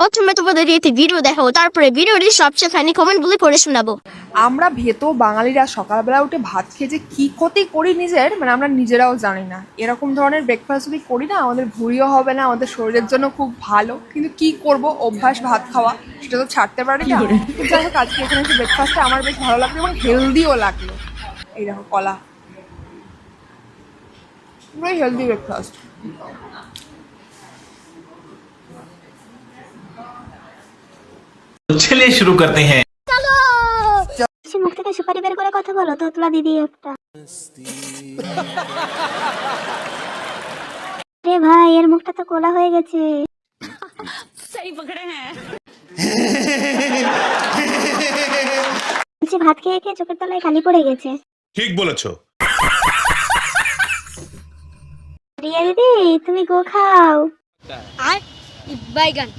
প্রথমে তোমাদের এতে ভিডিও দেখাবো, তারপরে ভিডিওটি সবচেয়ে ফানি কমেন্টগুলি পড়ে শোনাবো। আমরা ভেতো বাঙালিরা সকালবেলা উঠে ভাত খেয়ে যে কি ক্ষতি করি নিজের, মানে আমরা নিজেরাও জানি না। এরকম ধরনের ব্রেকফাস্ট যদি করি না, আমাদের ভুঁড়িও হবে না, আমাদের শরীরের জন্য খুব ভালো। কিন্তু কি করব, অভ্যাস ভাত খাওয়া, সেটা তো ছাড়তে পারি না। যাই হোক, আজকে এখানে এসে ব্রেকফাস্টটা আমার বেশ ভালো লাগলো এবং হেলদিও লাগলো। এই দেখো কলা, পুরোই হেলদি ব্রেকফাস্ট। चलिए शुरू करते हैं। মুখ থেকে সুপারি বের করে কথা বলো তো, তোলা দিদি একটা। রে ভাই, এর মুখটা তো কোলা হয়ে গেছে। বলছি, ভাত খেয়ে খেয়ে চোখের তলায় কালি পড়ে গেছে। ঠিক বলেছো। রিয়া দিদি, তুমি গো খাও। আর বাইগান